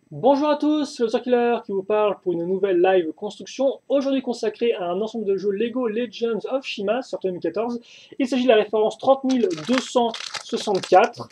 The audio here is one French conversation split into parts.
Bonjour à tous, c'est le Circular qui vous parle pour une nouvelle live construction, aujourd'hui consacrée à un ensemble de jeux Lego Legends of Shima, sorti en 2014. Il s'agit de la référence 30264,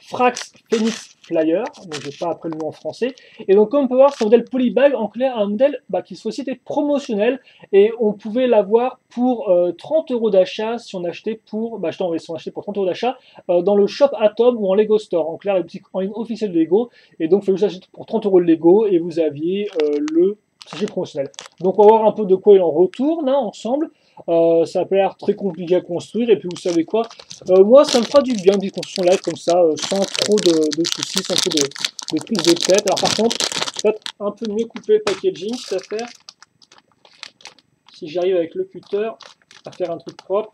Frax Phoenix Flyer, donc j'ai pas après le mot en français. Et donc comme on peut voir, c'est un modèle Polybag, en clair un modèle qui aussi était promotionnel, et on pouvait l'avoir pour 30 euros d'achat si on achetait pour, si on achetait pour 30 euros d'achat dans le shop Atom ou en Lego Store, en clair les boutiques en ligne officielles de Lego. Et donc, il fallait juste acheter pour 30 euros le Lego et vous aviez le sachet promotionnel. Donc, on va voir un peu de quoi il en retourne ensemble. Ça a pas l'air très compliqué à construire. Et puis, vous savez quoi, moi, ça me fera du bien, une construction live comme ça, sans trop de soucis, sans trop de prise de tête. Alors, par contre, peut-être un peu mieux couper le packaging, ça faire. Si j'arrive avec le cutter à faire un truc propre.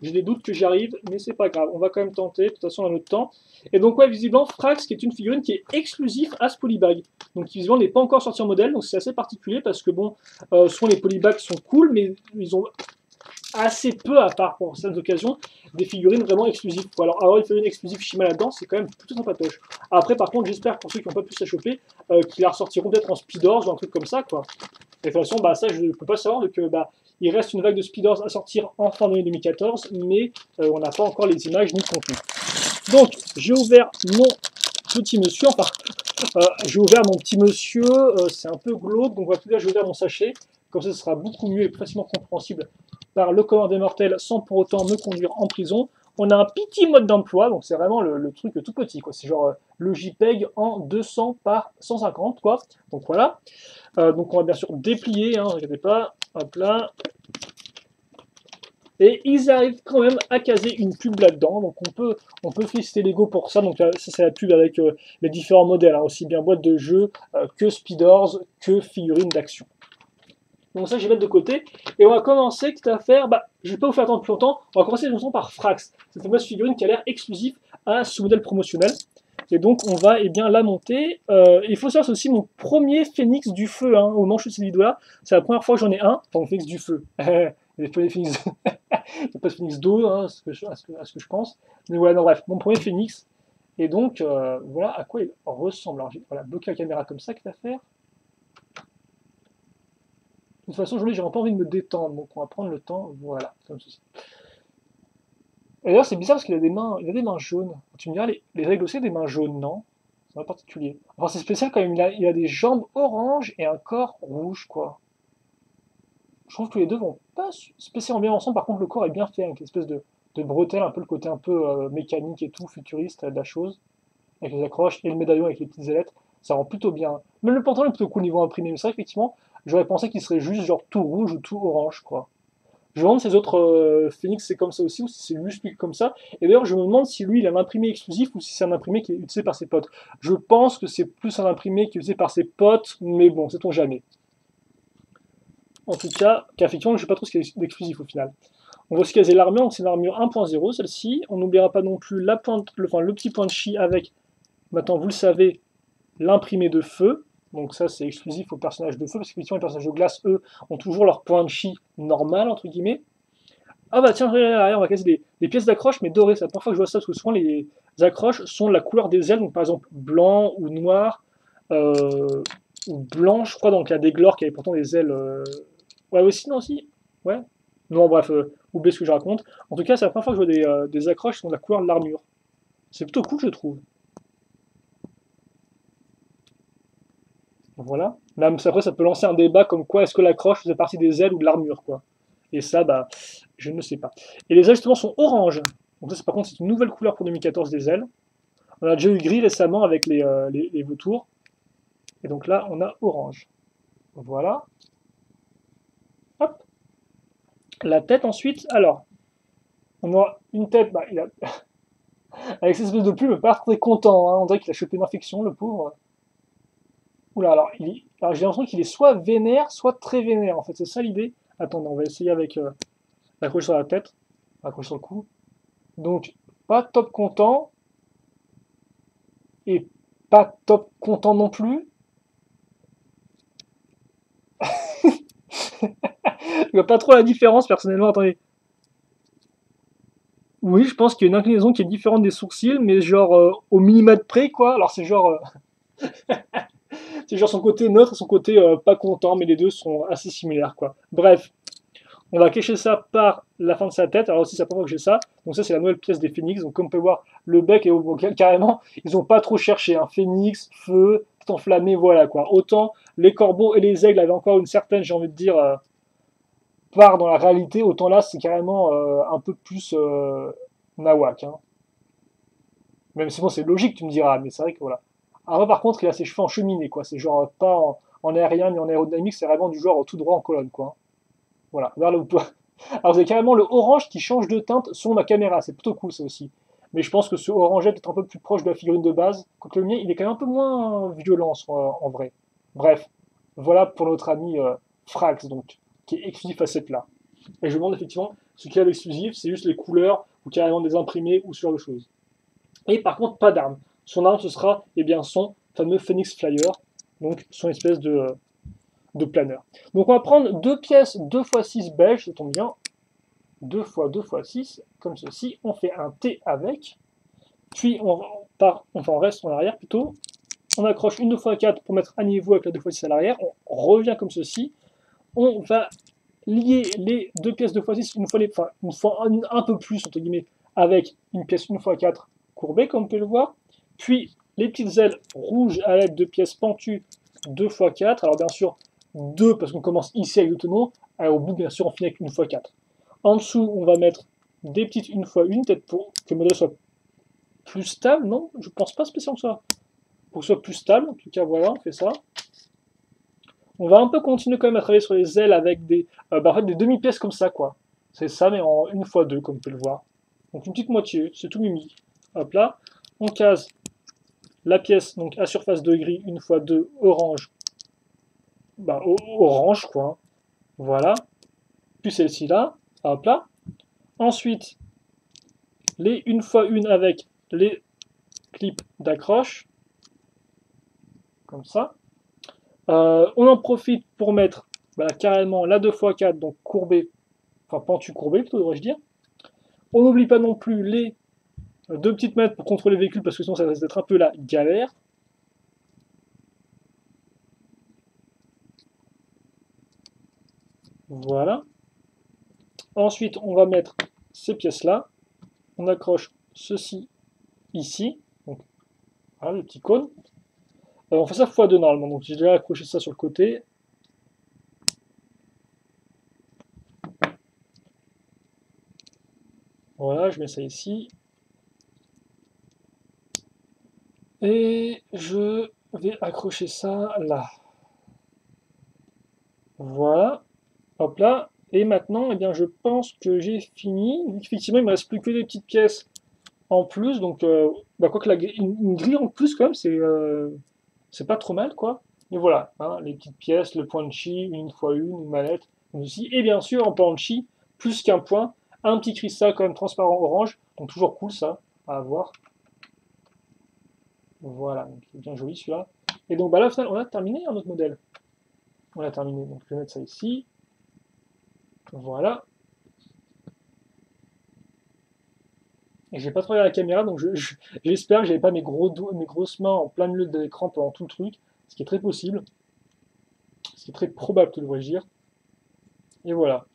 J'ai des doutes que j'y arrive, mais c'est pas grave. On va quand même tenter. De toute façon, on a notre temps. Et donc, ouais, visiblement, Frax, qui est une figurine qui est exclusive à ce polybag. Donc, visiblement, n'est pas encore sorti en modèle. Donc, c'est assez particulier parce que, bon, souvent les polybags sont cool, mais ils ont assez peu, à part pour certaines occasions, des figurines vraiment exclusives. Alors, avoir une figurine exclusive Shima là-dedans, c'est quand même plutôt sympatoche. Après, par contre, j'espère pour ceux qui n'ont pas pu se la choper, qu'ils la ressortiront peut-être en Speedors ou un truc comme ça, quoi. De toute façon, ça, je ne peux pas le savoir, donc il reste une vague de Speedors à sortir en fin d'année 2014, mais on n'a pas encore les images ni le contenu. Donc, j'ai ouvert mon petit monsieur, j'ai ouvert mon petit monsieur, c'est un peu glauque, donc voilà, là, j'ai ouvert mon sachet, comme ça, ce sera beaucoup mieux et plus facilement compréhensible par le commun des mortels sans pour autant me conduire en prison. On a un petit mode d'emploi, donc c'est vraiment le truc tout petit, quoi. C'est genre le JPEG en 200 par 150, quoi. Donc voilà. Donc on va bien sûr déplier, ne regardez pas. Hop là. Et ils arrivent quand même à caser une pub là-dedans. Donc on peut féliciter Lego pour ça. Donc ça c'est la pub avec les différents modèles, aussi bien boîte de jeux que speedors, que figurines d'action. Donc ça je vais mettre de côté. Et on va commencer à faire, je vais pas vous faire attendre plus longtemps, on va commencer par Frax. Cette fameuse figurine qui a l'air exclusive à ce modèle promotionnel. Et donc on va la monter. Il faut savoir c'est aussi mon premier phénix du feu au moment où je fais cette vidéo là. C'est la première fois que j'en ai un, enfin mon phénix du feu. Il n'y a pas de phénix, pas de phénix d'eau, à ce que je pense. Mais voilà, non bref, mon premier phénix. Et donc voilà à quoi il ressemble. Alors voilà, bloquer la caméra comme ça qu'il va faire. De toute façon, aujourd'hui, j'ai pas envie de me détendre, donc on va prendre le temps, voilà, comme ceci. Et d'ailleurs, c'est bizarre parce il a des mains jaunes. Tu me diras, les règles aussi ont des mains jaunes, non? C'est un particulier. Enfin, c'est spécial quand même, il a des jambes oranges et un corps rouge, quoi. Je trouve que les deux vont pas spécialement bien ensemble, par contre, le corps est bien fait, avec l'espèce de bretelle, un peu le côté un peu mécanique et tout, futuriste de la chose, avec les accroches et le médaillon avec les petites ailettes, ça rend plutôt bien. Même le pantalon est plutôt cool niveau imprimé, mais c'est vrai, effectivement, j'aurais pensé qu'il serait juste genre tout rouge ou tout orange, quoi. Je me demande si les autres Phoenix c'est comme ça aussi ou si c'est juste lui comme ça. Et d'ailleurs, je me demande si lui il a un imprimé exclusif ou si c'est un imprimé qui est utilisé par ses potes. Je pense que c'est plus un imprimé qui est utilisé par ses potes, mais bon, sait-on jamais. En tout cas, effectivement, je ne sais pas trop ce qu'il y a d'exclusif au final. On va aussi caser l'armure, donc c'est une armure 1.0 celle-ci. On n'oubliera pas non plus le petit point de chi avec, maintenant vous le savez, l'imprimé de feu. Donc ça c'est exclusif aux personnages de feu, parce qu'effectivement les personnages de glace, eux, ont toujours leur point de chi normal, entre guillemets. Ah bah tiens, on va casser des pièces d'accroche, mais dorées. C'est la première fois que je vois ça, parce que souvent les accroches sont de la couleur des ailes, donc par exemple blanc ou noir, euh, ou blanc, je crois, dans le cas d'Aiglor qui avait pourtant des ailes. Ouais, aussi, non, aussi. Ouais. Non, bref, oubliez ce que je raconte. En tout cas, c'est la première fois que je vois des accroches qui sont de la couleur de l'armure. C'est plutôt cool, je trouve. Voilà. Même après, ça peut lancer un débat comme quoi est-ce que l'accroche faisait partie des ailes ou de l'armure, quoi. Et ça, je ne sais pas. Et les ailes, justement, sont orange. Donc ça, par contre, c'est une nouvelle couleur pour 2014 des ailes. On a déjà eu gris récemment avec les vautours. Et donc là, on a orange. Voilà. Hop. La tête ensuite. Alors, on aura une tête. Avec cette espèce de plume, pas très content. On dirait qu'il a chopé une infection, le pauvre. Oula, alors j'ai l'impression qu'il est soit vénère, soit très vénère. En fait, c'est ça l'idée. Attendez, on va essayer avec l'accroche sur la tête, l'accroche sur le cou. Donc, pas top content et pas top content non plus. Je vois pas trop la différence personnellement. Attendez. Oui, je pense qu'il y a une inclinaison qui est différente des sourcils, mais genre au millimètre près, quoi. Alors c'est genre C'est genre son côté neutre et son côté pas content, mais les deux sont assez similaires, quoi. Bref, on va cacher ça par la fin de sa tête. Alors aussi, c'est la première fois que j'ai ça. Donc ça, c'est la nouvelle pièce des phénix. Donc comme on peut voir, le bec est carrément, ils n'ont pas trop cherché. Un phénix, feu, tout enflammé, voilà quoi. Autant les corbeaux et les aigles avaient encore une certaine, j'ai envie de dire, part dans la réalité. Autant là, c'est carrément un peu plus nawak. Hein. Même si bon, c'est logique, tu me diras, mais c'est vrai que voilà. Alors par contre, il a ses cheveux en cheminée, quoi. C'est genre pas en aérien ni en aérodynamique, c'est vraiment du genre tout droit en colonne, quoi. Voilà, vers le toit. Alors vous avez carrément le orange qui change de teinte sur ma caméra, c'est plutôt cool ça aussi. Mais je pense que ce orangette est un peu plus proche de la figurine de base, quoique le mien il est quand même un peu moins violent en vrai. Bref, voilà pour notre ami Frax, donc, qui est exclusif à cette là. Et je me demande effectivement ce qu'il y a d'exclusif, c'est juste les couleurs, ou carrément des imprimés, ou ce genre de choses. Et par contre, pas d'arme. Son arme, ce sera eh bien, son fameux Phoenix Flyer, donc son espèce de planeur. Donc on va prendre deux pièces 2x6 beige, ça tombe bien, 2 fois 2 fois 6, comme ceci. On fait un T avec, puis on reste en arrière plutôt. On accroche une 2x4 pour mettre à niveau avec la 2x6 à l'arrière. On revient comme ceci. On va lier les deux pièces 2x6 une fois un peu plus, entre guillemets, avec une pièce 1x4 courbée, comme on peut le voir. Puis les petites ailes rouges à l'aide de pièces pentues 2x4. Alors bien sûr, 2 parce qu'on commence ici avec le tenon. Et au bout, bien sûr, on finit avec 1x4. En dessous, on va mettre des petites 1x1, peut-être pour que le modèle soit plus stable, non? Je pense pas spécialement que ça. Pour que ce soit plus stable, en tout cas, voilà, on fait ça. On va un peu continuer quand même à travailler sur les ailes avec en fait, des demi-pièces comme ça, quoi. C'est ça, mais en 1x2, comme on peut le voir. Donc une petite moitié, c'est tout mimi. Hop là, on case la pièce donc à surface de gris, 1x2, orange. Orange, quoi. Voilà. Puis celle-ci là, hop là. Ensuite, les 1x1 avec les clips d'accroche, comme ça. On en profite pour mettre carrément la 2x4, donc courbée, enfin pentu courbée plutôt devrais-je dire. On n'oublie pas non plus les deux petites mètres pour contrôler le véhicule parce que sinon ça risque d'être un peu la galère. Voilà. Ensuite, on va mettre ces pièces-là. On accroche ceci ici. Donc, voilà le petit cône. On fait ça x2 normalement. Donc j'ai déjà accroché ça sur le côté. Voilà, je mets ça ici. Et je vais accrocher ça là. Voilà. Hop là. Et maintenant, eh bien, je pense que j'ai fini. Effectivement, il me reste plus que des petites pièces en plus. Donc, quoique une grille en plus, quand même, c'est pas trop mal, quoi. Et voilà, hein, les petites pièces, le point de chi, une fois une mallette, aussi. Et bien sûr, en point de chi, plus qu'un point, un petit cristal quand même transparent orange. Donc, toujours cool, ça, à avoir. Voilà, donc, c'est bien joli celui-là. Et donc, là, au final, on a terminé notre modèle. On a terminé. Donc, je vais mettre ça ici. Voilà. Et j'ai pas trop regardé la caméra, donc j'espère que j'avais pas mes grosses mains en plein milieu de l'écran pendant tout le truc, ce qui est très possible, ce qui est très probable, que devrais-je dire. Et voilà.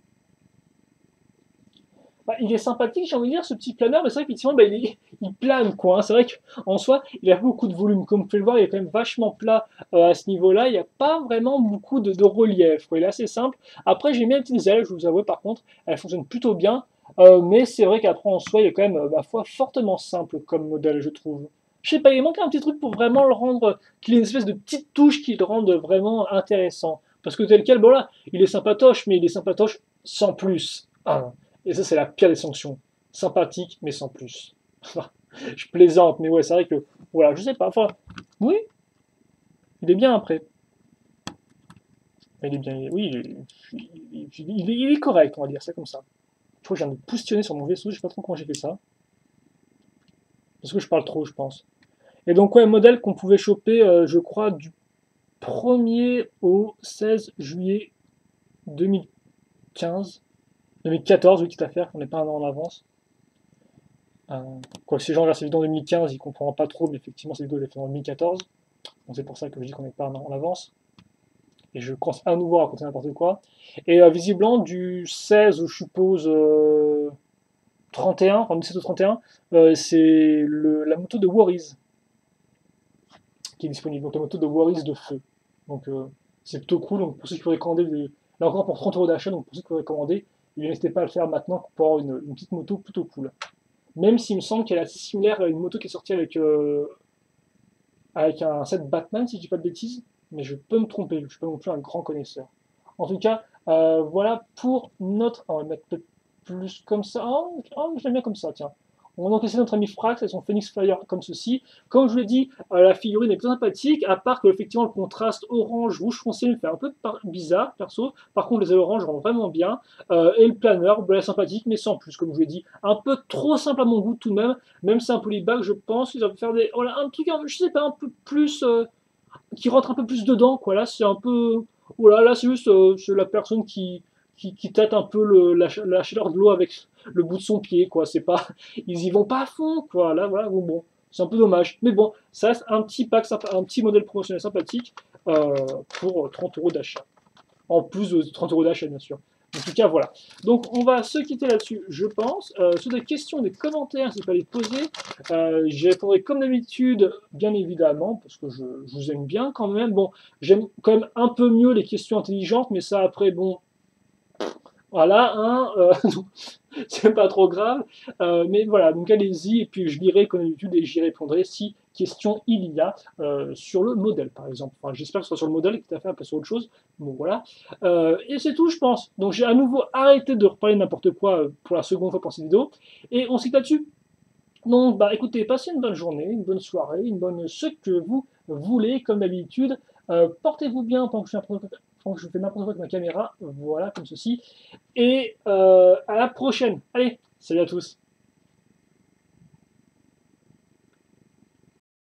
Il est sympathique, j'ai envie de dire, ce petit planeur, mais c'est vrai qu'effectivement, il plane, quoi. Hein. C'est vrai qu'en soi, il a beaucoup de volume. Comme vous pouvez le voir, il est quand même vachement plat à ce niveau-là. Il n'y a pas vraiment beaucoup de relief. Quoi. Il est assez simple. Après, j'ai mis les petites ailes, je vous avoue, par contre, elles fonctionnent plutôt bien. Mais c'est vrai qu'après, en soi, il est quand même, ma foi, fortement simple comme modèle, je trouve. Je sais pas, il manque un petit truc pour vraiment le rendre, qu'il ait une espèce de petite touche qui le rende vraiment intéressant. Parce que tel quel, bon là, il est sympatoche, mais il est sympatoche sans plus. Ah. Et ça, c'est la pire des sanctions. Sympathique, mais sans plus. Je plaisante, mais ouais, c'est vrai que, voilà, je sais pas. Enfin, oui, il est bien après. Il est bien, oui, il est correct, on va dire ça comme ça. Je crois que je viens de pousstionner sur mon vaisseau, je sais pas trop comment j'ai fait ça. Parce que je parle trop, je pense. Et donc, ouais, modèle qu'on pouvait choper, je crois, du 1er au 16 juillet 2015. 2014, oui, quitte à faire, on n'est pas un an en avance. Quoi que ces gens regardent ces vidéos en 2015, ils comprendront pas trop, mais effectivement, ces vidéos, je les fait en 2014. Donc c'est pour ça que je dis qu'on n'est pas en avance. Et je commence à nouveau à raconter n'importe quoi. Et visiblement, du 16 ou je suppose 31, enfin 17 ou 31, c'est la moto de Warriors qui est disponible. Donc la moto de Warriors de feu. Donc c'est plutôt cool. Donc pour ceux qui voudraient commander, là encore pour 30 € d'achat, donc pour ceux qui voudraient commander, n'hésitez pas à le faire maintenant pour avoir une petite moto plutôt cool. Même s'il me semble qu'elle est assez similaire à une moto qui est sortie avec un set Batman, si je dis pas de bêtises, mais je peux me tromper, je suis pas non plus un grand connaisseur. En tout cas, voilà pour notre. On va mettre peut-être plus comme ça. Oh, je l'aime bien comme ça, tiens. On va donc essayer notre ami Frax et son Phoenix Flyer comme ceci. Comme je vous l'ai dit, la figurine est plutôt sympathique, à part que effectivement le contraste orange-rouge foncé me fait un peu bizarre, perso. Par contre, les ailes oranges rendent vraiment bien. Et le planeur, bah, sympathique, mais sans plus, comme je vous l'ai dit. Un peu trop simple à mon goût tout de même. Même si c'est un polybag, je pense qu'ils doivent faire voilà, un truc, je sais pas, un peu plus. Qui rentre un peu plus dedans, quoi. Là, c'est un peu. Voilà, là, c'est juste c'est la personne qui tâte un peu la chaleur de l'eau avec le bout de son pied, quoi. C'est pas. Ils y vont pas à fond, quoi. Là, voilà, bon. C'est un peu dommage. Mais bon, ça reste un petit pack, un petit modèle promotionnel sympathique pour 30 € d'achat. En plus de 30 € d'achat, bien sûr. En tout cas, voilà. Donc, on va se quitter là-dessus, je pense. Sur des questions, des commentaires, s'il fallait poser, j'y répondrai comme d'habitude, bien évidemment, parce que je vous aime bien quand même. Bon, j'aime quand même un peu mieux les questions intelligentes, mais ça, après, bon, voilà, hein, c'est pas trop grave. Mais voilà, donc allez-y, et puis je lirai comme d'habitude et j'y répondrai si question il y a sur le modèle, par exemple. Enfin, j'espère que ce sera sur le modèle et que tu as fait un peu sur autre chose. Bon, voilà. Et c'est tout, je pense. Donc j'ai à nouveau arrêté de reparler n'importe quoi pour la seconde fois pour cette vidéo. Et on se quitte là-dessus. Donc, bah écoutez, passez une bonne journée, une bonne soirée, une bonne ce que vous voulez, comme d'habitude. Portez-vous bien pendant que je fais n'importe quoi avec ma caméra. Voilà, comme ceci. Et à la prochaine. Allez, salut à tous.